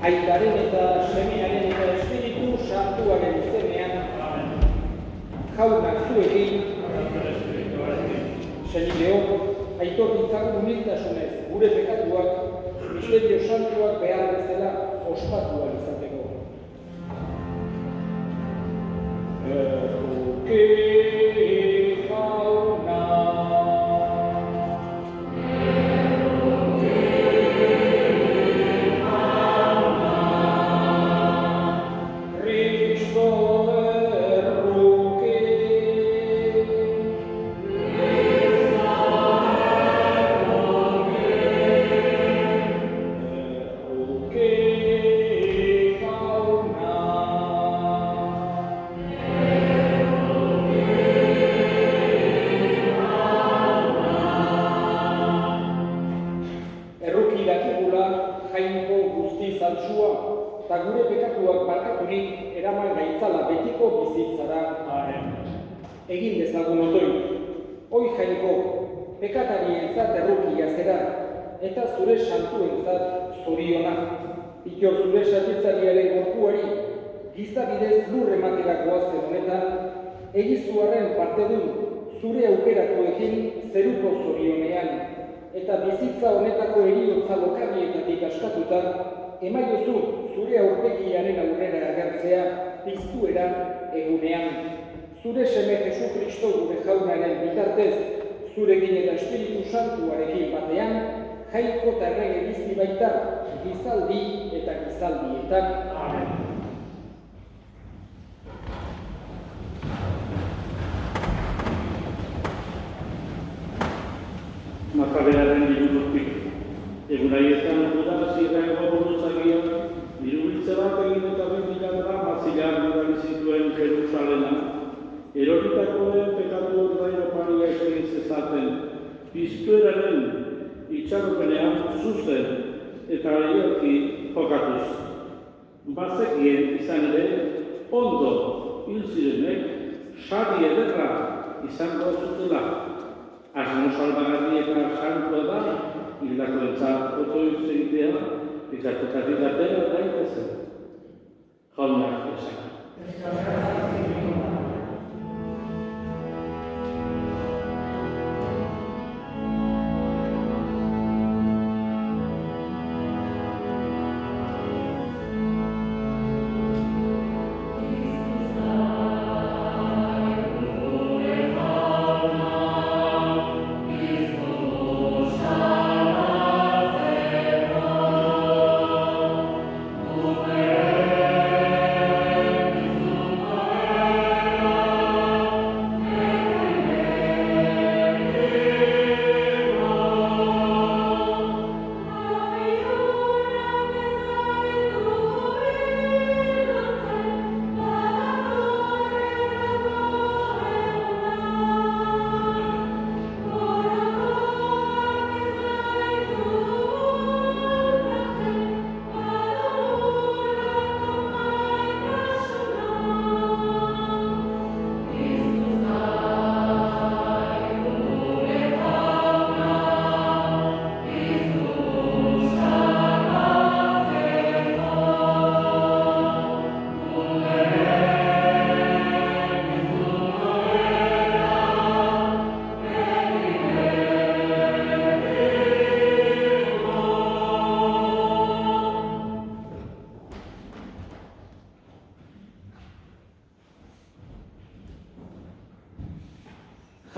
Aitaren eta Semearen eta Espiritu Santuaren izenean, jaunak zuekin, senideok, aitor ditzagun humiltasunez gure pekatuak, misterio santuak behar bezala ospatuak izateko. Eruke jauna. Eta gure pekatuak barkaturik eraman gaitzala betiko bizitzara. Egin dezagun otoi. Hoi Jainko, pekatarientzat errukia zera, eta zure santuentzat zoriona. Itor zure satitzariaren gorpuari, gizabidez lur ematerakoa zen honetan, egizuaren partedun zure aukeratuekin zeruko zorionean, eta bizitza honetako heriotza lokarrietatik askatuta, emaiozu zure aurpegiaren aurrera agertzea piztuera egunean. Zure seme Jesu Kristo gure jaunaren bitartez, zurekin eta Espiritu Santuarekin batean, Jainko eta errege bizi baita, gizaldi eta gizaldietan. Amen. Makabearen liburutik. Egun haietan udazirrengo buruzagian, dirubiltze bat egin eta bendiladra mazilar dudan zituen Jerusalena, eroritakoen pekatu ordaino paria egin zezaten, piztueraren itxaropenean zuzen eta lehiaki jokatuz. Bazekien izan ere, ondo hil zirenek, sari ederra izango zutela. Asmo salbagarri eta santua da, hildako entzat otoi egitea, pikatutatik atera daitezen. Jaunak esan.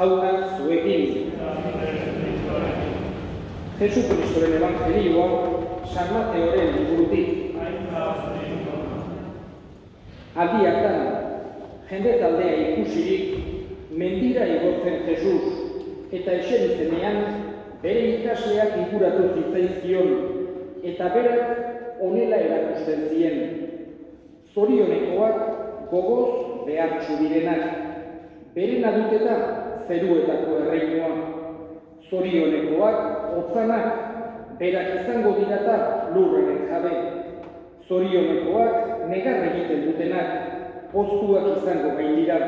Jaunak zuekin. Jesu Kristoren evangelioa San Mateoren liburutik. Aldiatan, jende taldea ikusirik, mendira igotzen Jesus, eta eserizenean bere ikasleak inguratu zitzaizkion, eta berak honela erakusten zien. Zorionekoak gogoz behartsu direnak, berena duteta zeruetako erreinua. Zorionekoak hotzanak, berak izango dirata lurraren jabe. Zorionekoak negar egiten dutenak, poztuak izango baitira.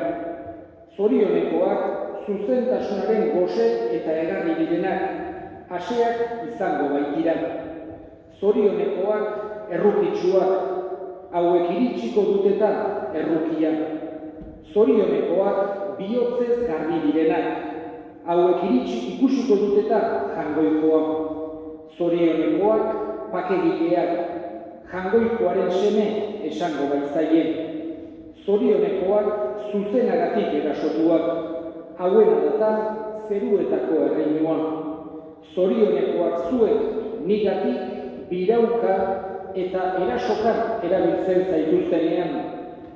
Zorionekoak zuzentasunaren gose eta egarri direnak, haseak izango baitira. Zorionekoak errukitsuak, hauek iritsiko duteta errukia. Zorionekoak bihotzez garbi direnak, hauek ikusiko duteta jangoikoa. Zorionekoak pakegileak, jangoikoaren seme esango baitzaien. Zorionekoak zuzenagatik erasotuak, hauen data zeruetako erreinua. Zorionekoak zuek nigatik birauka eta erasokan erabiltzen zaituztenean,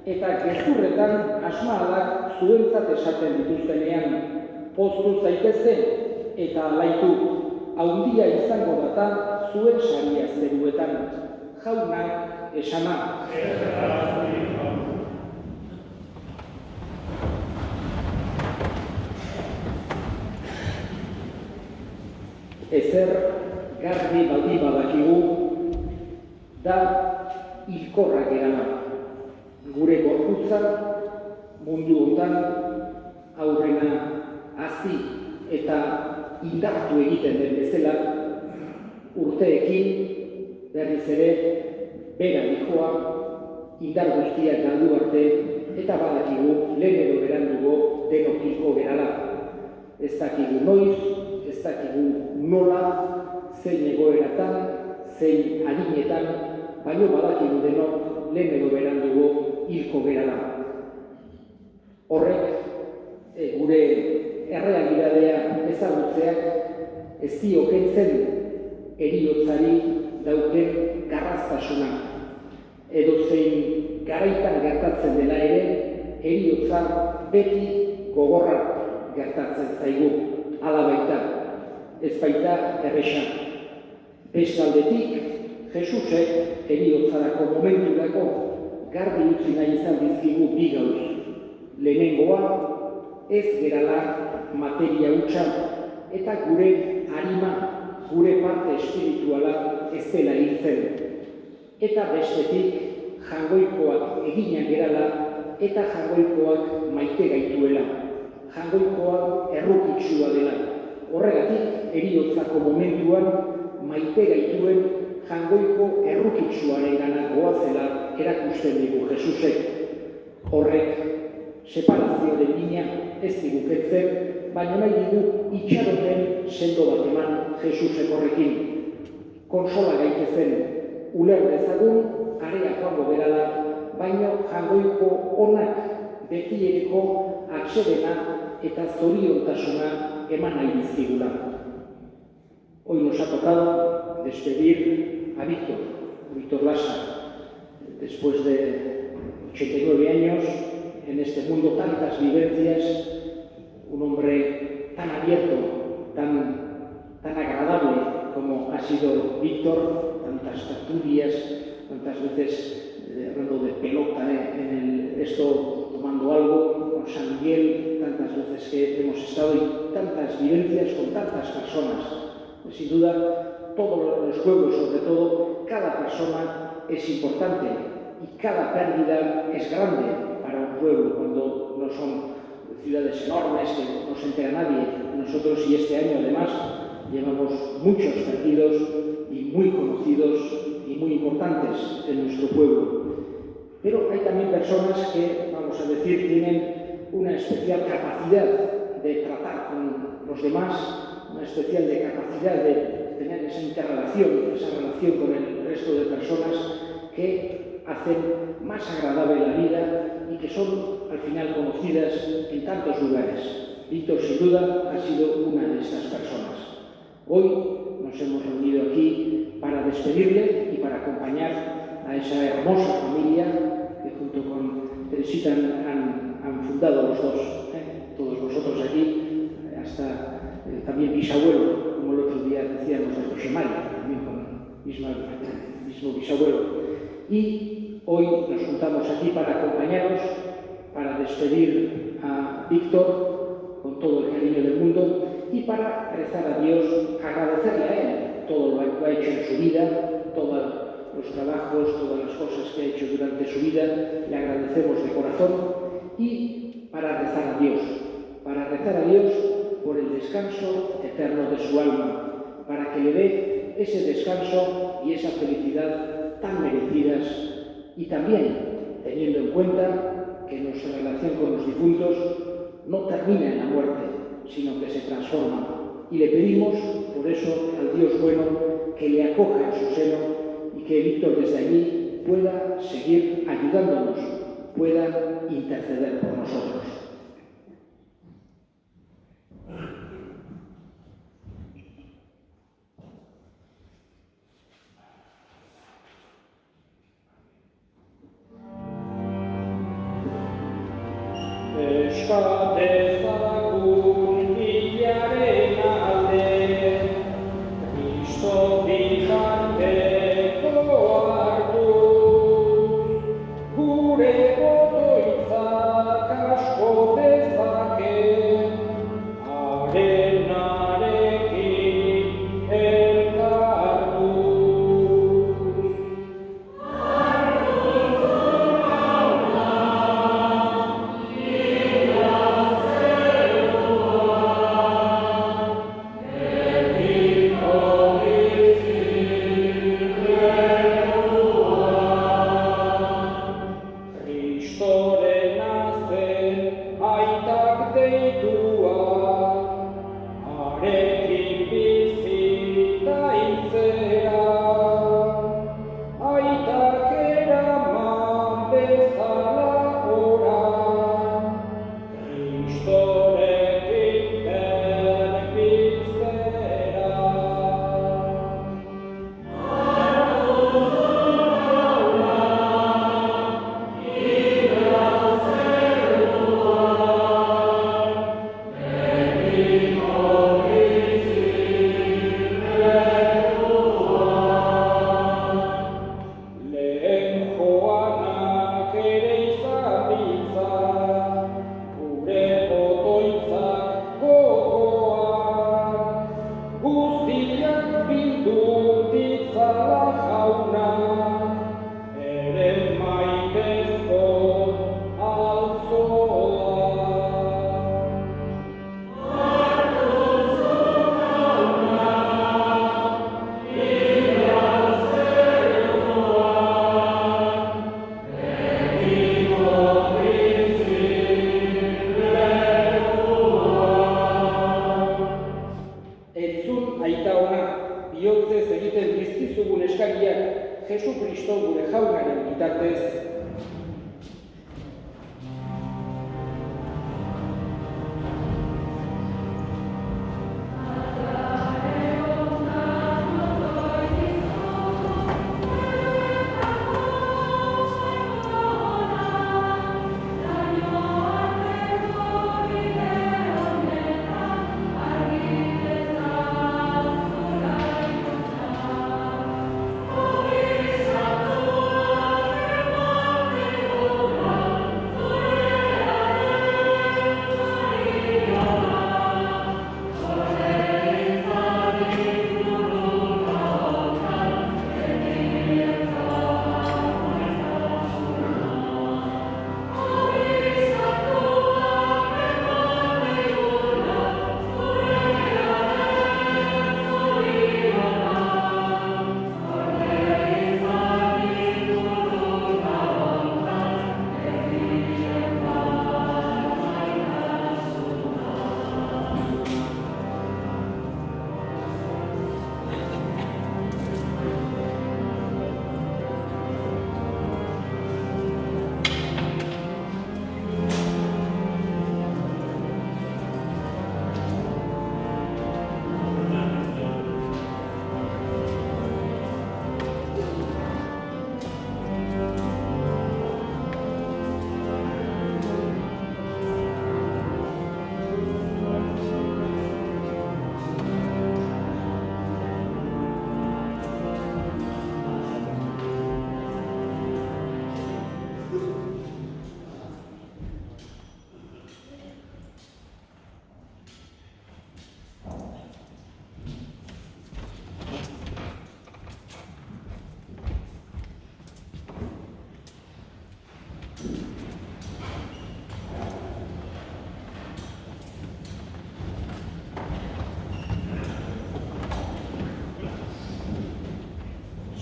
eta gezurretan asmaalak zuentzat esaten dituztenean, poztu zaitezten eta alaitu, haundia izango data zuen saria zeruetan, jaunak esana. Ezer garbi baldi badakigu da hilkorra gerala. Gure gorputza mundu honetan aurrena hazi eta indartu egiten den bezala, urteekin berriz ere bera dijoa, indar guztiak galdu arte eta badakigu lehen edo berandugo denok hilko gerala. Ez dakigu noiz, ez dakigu nola, zein egoeratan, zein adinetan, baino badakigu denok lehen edo berandugo hilko gerala. Horrek, gure errealitatea ezagutzeak ez dio kentzen heriotzari dauken garraztasuna. Edozein garaitan gertatzen dela ere, heriotza beti gogorra gertatzen zaigu, hala baita, ez baita erresa. Bestaldetik, Jesusek heriotzarako momenturako garbi utzi nahi izan dizkigu bi gauz. Lehenengoa, ez gerala materia hutsa eta gure harima, gure parte espirituala ez dela hiltzen. Eta bestetik, jangoikoak eginak gerala eta jangoikoak maite gaituela. Jangoikoa errukitsua dela. Horregatik, heriotzako momentuan maite gaituen jangoiko errukitsuarengana goazela erakusten digu Jesusek. Horrek, separazioaren mina ez digu kentzen, baina nahi digu itxaroten sendo bat eman Jesusek horrekin. Konsola gaitezen, uler dezagun, area joango berala, baina jangoiko onak betiereko atsedena eta zoriontasuna eman nahi dizkigula. Hoy nos ha tocado despedir a Víctor Lasa, después de 89 años, en este mundo tantas vivencias, un hombre tan abierto, tan agradable como ha sido Víctor, tantas tertulias, tantas veces hablando de pelota esto tomando algo, con San Miguel, tantas veces que hemos estado y tantas vivencias con tantas personas. Sin duda, todos los pueblos, sobre todo, cada persona es importante y cada pérdida es grande para un pueblo cuando no son ciudades enormes que no se entera nadie. Nosotros y este año además llevamos muchos perdidos y muy conocidos y muy importantes en nuestro pueblo. Pero hay también personas que, vamos a decir, tienen una especial capacidad de tratar con los demás, una especial capacidad de tener esa interrelación, esa relación con el resto de personas que hacen más agradable la vida y que son al final conocidas en tantos lugares. Víctor, sin duda, ha sido una de estas personas. Hoy nos hemos reunido aquí para despedirle y para acompañar a esa hermosa familia que junto con Teresita han fundado los dos, todos vosotros aquí, hasta también bisabuelo, como el otro día decíamos de José María, también con el mismo bisabuelo. Y hoy nos juntamos aquí para acompañaros, para despedir a Víctor con todo el cariño del mundo y para rezar a Dios, agradecerle a Él todo lo que ha hecho en su vida, todos los trabajos, todas las cosas que ha hecho durante su vida, le agradecemos de corazón y para rezar a Dios por el descanso eterno de su alma, para que le dé ese descanso y esa felicidad tan merecidas y también teniendo en cuenta que nuestra relación con los difuntos no termina en la muerte, sino que se transforma. Y le pedimos, por eso, al Dios bueno, que le acoja en su seno y que Víctor desde allí pueda seguir ayudándonos, pueda interceder por nosotros. Eskadezagun hilaren alde, Kristo bijanteko hartuz, gure botoitzak asko dezake, harenarekin elkartuz. Bihotzez egiten dizkizugun eskariak Jesu Kristo gure jaunaren bitartez.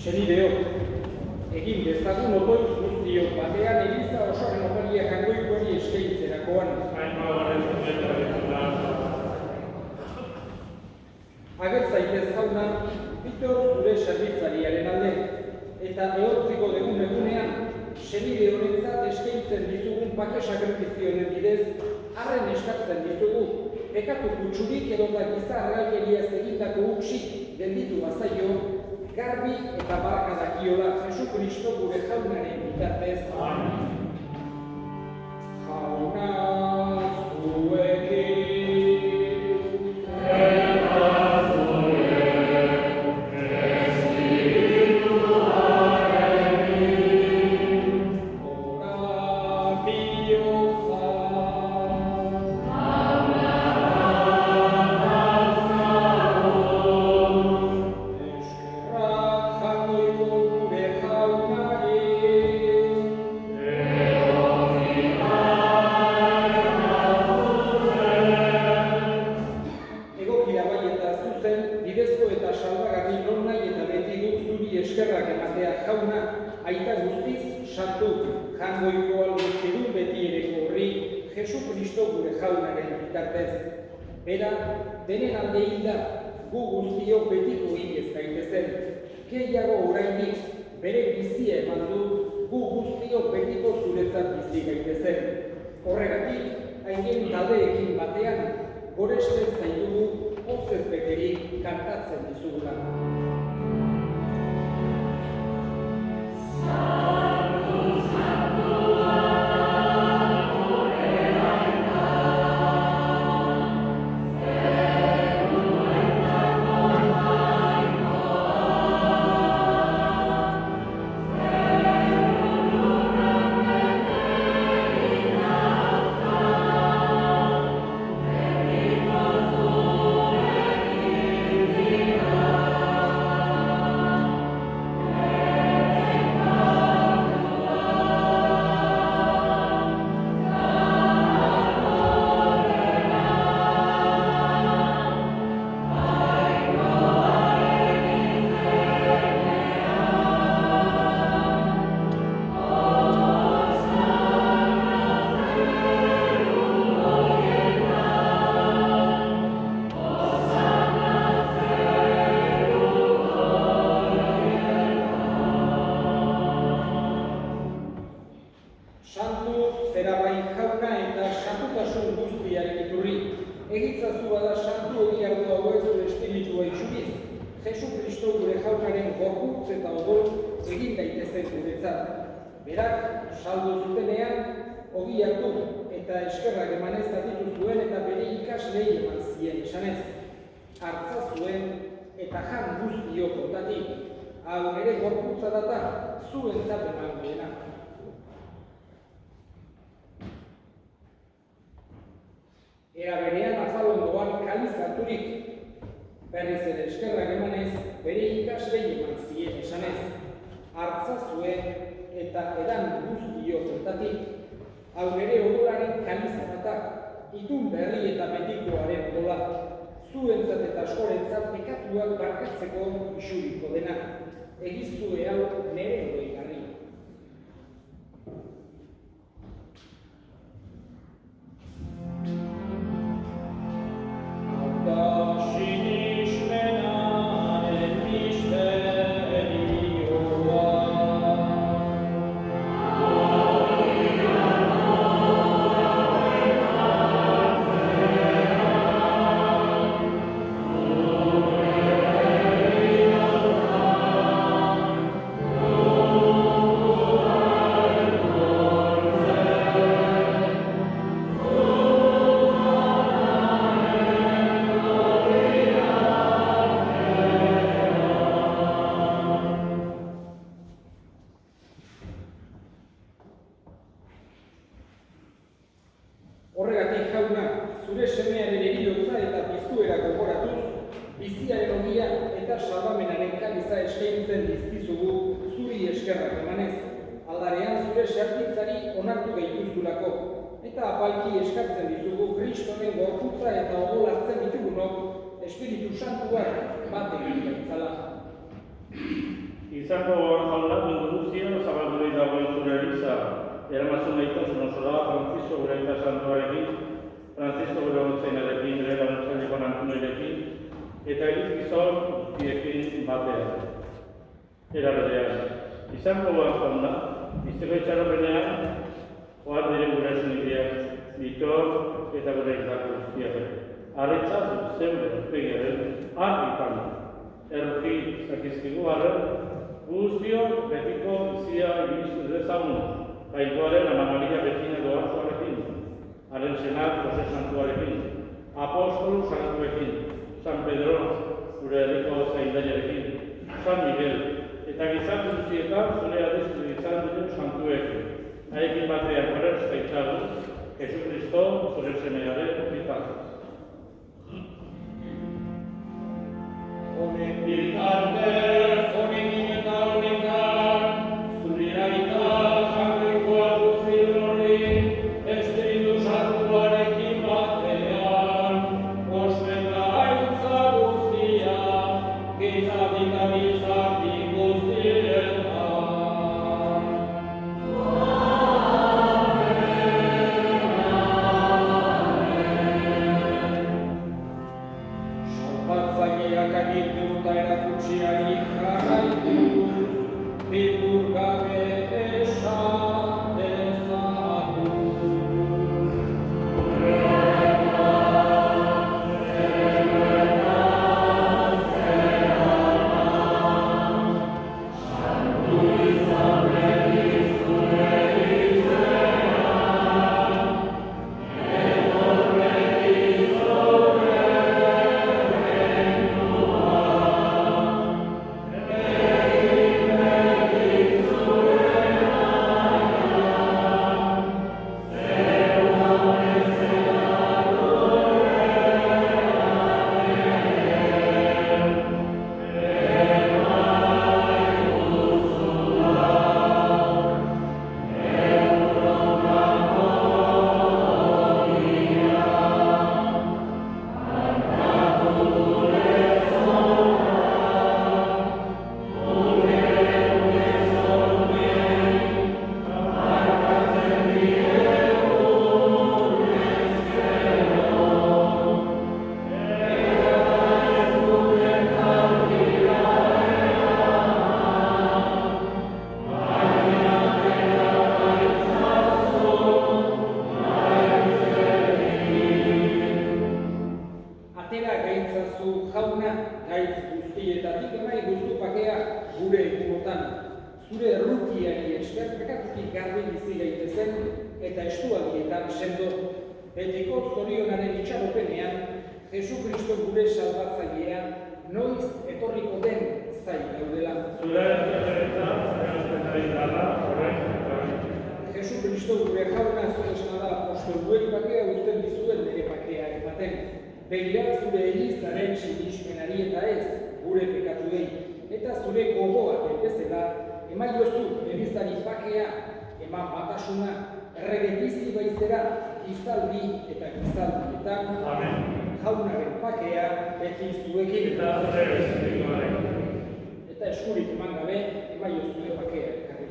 Senideok, egin dezagun otoitz guztiok batean eliza osoaren oparia jangoikoari eskaintzerakoan. Ager zaitez jauna, Bitor zure zerbitzariaren alde, eta ehortziko dugun egunean, senide honentzat eskaintzen dizugun pake sakrifizioen bidez, arren eskatzen dizugu, pekatu kutsurik edota giza argalkeriaz egindako hutsik gelditu bazaio, garbi eta barka dakiola Jesu Kristo gure jaunaren bitartez. Jauna zuekin. Bera, denen alde hilda, gu guztiok betiko hilez gaitezen. Gehiago oraindik bere bizia eman du, gu guztiok betiko zuretzat bizi gaitezen. Horregatik, haien taldeekin batean, goresten zaitugu, hozez beterik kantatzen dizugula. Era berean azalondoan kaliz harturik, berriz ere eskerrak emanez, bere ikaslei eman zien esanez, hartza zuen eta edan guztiok hortatik, hau ere odolaren kalizaratak, itun berri eta betikoaren odola, zuentzat eta askorentzat pekatuak barkatzeko isuriko dena, egizue hau nere egoigarri. Izango jauna mundu guztian zabaldurik dagoen zure eliza, eramazun gaitasun osora Francisco gure aita santuarekin, Francisco gure ontzainarekin, gure laguntzaileko Antoniorekin, eta gizon guztiekin batean. Era berean, izango jauna, izteko itxaropenean, oar dire gure sunideak, Bitor eta gure izako guztiak. Arretzatu zeure aurpegiaren argitan, erroki zakizkigu arren, guztiok betiko bizia ibizu dezagun, Jainkoaren Ana Maria Bettina doartuarekin, haren senak Jose Santuarekin, Apostolu Santuekin, San Pedro, gure herriko zaindaiarekin, San Miguel, eta gizarte guztietan zure adestu izan duten santuekin. Haiekin batean gure estaitzagu, Jesucristo zure semearen bitartez. Honen bitartez, honen eta honetan, zure aita jarrikoa guzti hori, Espiritu Santuarekin batean, ospeta aitza guztia, gizatik eta gizatik guztietan. Salbatzaileak agindu eta erakutsiari jarraitu, bildur gabe esan dezagun. Zure errukiari esker bekatutik garbi bizi gaitezen eta estualdietan sendo, betiko zorionaren itxaropenean, Jesukristo gure salbatzailea noiz etorriko den zai gaudela. Zure erantzunari dala, Jesukristo gure jauna zure esana da apostoluei bakea uzten dizuen nire bakea ematen. Begira zure elizaren sinismenari eta ez gure pekatuei, eta zure gogoa betezela emaiozu elizari bakea, eman batasuna, errege bizi baizera, gizaldi eta gizaldietan. Amen. Jaunaren bakea beti zuekin. Eta zure espirituarekin. Eta eskurik eman gabe, emaiozu bakea ekarri.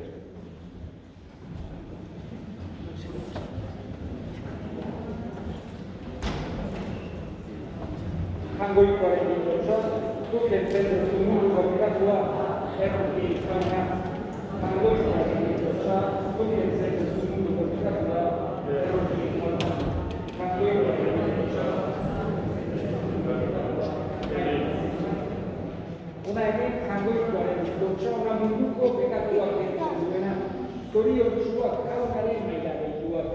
Jangoikoaren ditotza, zuk entzen duzu munduko pekatua, erroki jauna. Jangoikoaren ditotza, zuk entzen duzu munduko pekatua, erroki jauna. Jangoikoaren ditotza. Ona hemen jangoikoaren ditotza, ona munduko pekatuak entzen duena, zoriontsuak jaunaren maila deituak.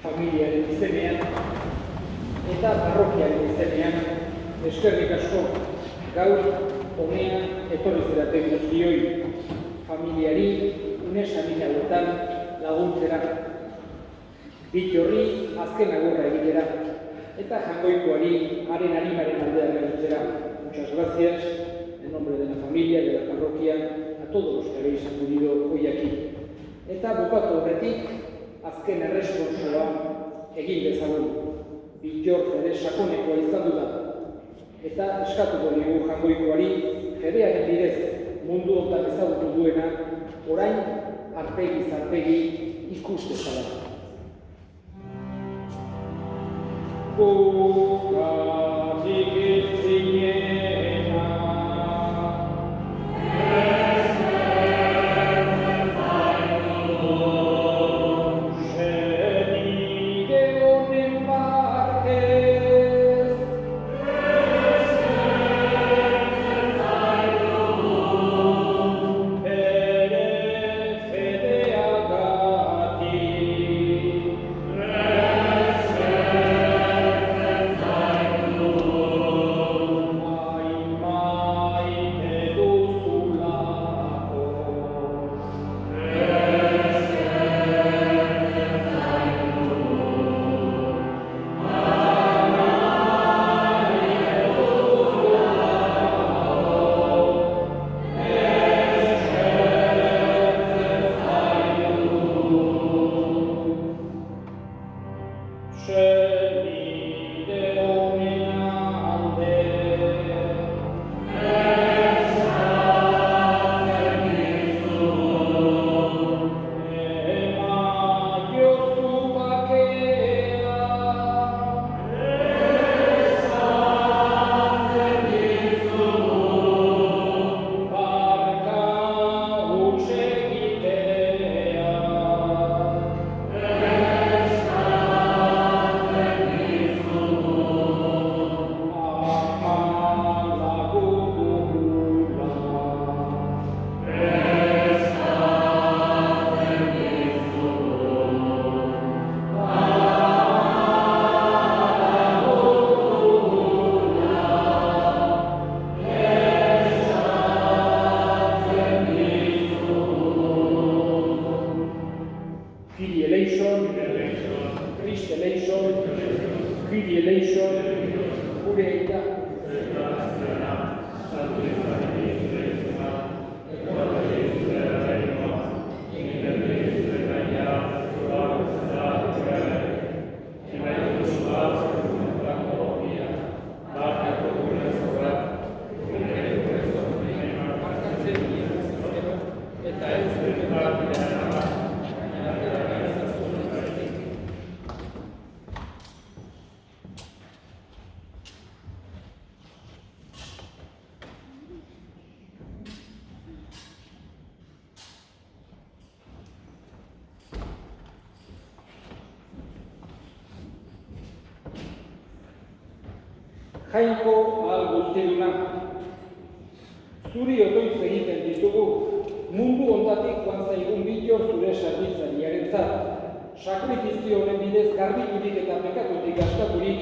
familiaren izenean eta parrokiaren izenean eskerrik asko gaur honean etorri zeraten guztioi familiari unesamin hauetan laguntzera. Bittorri azken agurra egitera eta jangoikoari haren animaren aldea realitzera. Muchas gracias en nombre de la familia, de la parroquia, a todos los que habéis acudido hoy aquí. Eta bukatu horretik, azken erresponsoa egin dezagun. Bittor fede sakonekoa izan da. Eta eskatuko dugu jangoikoari fedearen bidez mundu hontan ezagutu duena orain arpegiz arpegi ikus dezala. Bukatik itzinena senide honen partez ere fedeagatik Jainko ahal guztiduna, zuri otoitz egiten dizugu, mundu hontatik joan zaigun Bittor zure sarbitzailearentzat. Sakrifizio honen bidez garbiturik eta pekatutik askaturik,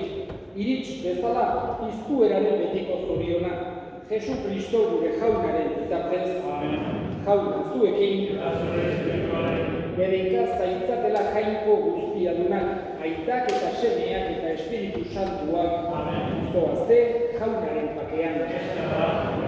irits bezala piztueraren betiko zoriona, Jesu Kristo gure jaunaren bitartez. Jauna zuekin, berenka zaitzatela jainko guztiadunak, aitak eta semeak eta Espiritu Santuak, zoazte jaunaren pakean.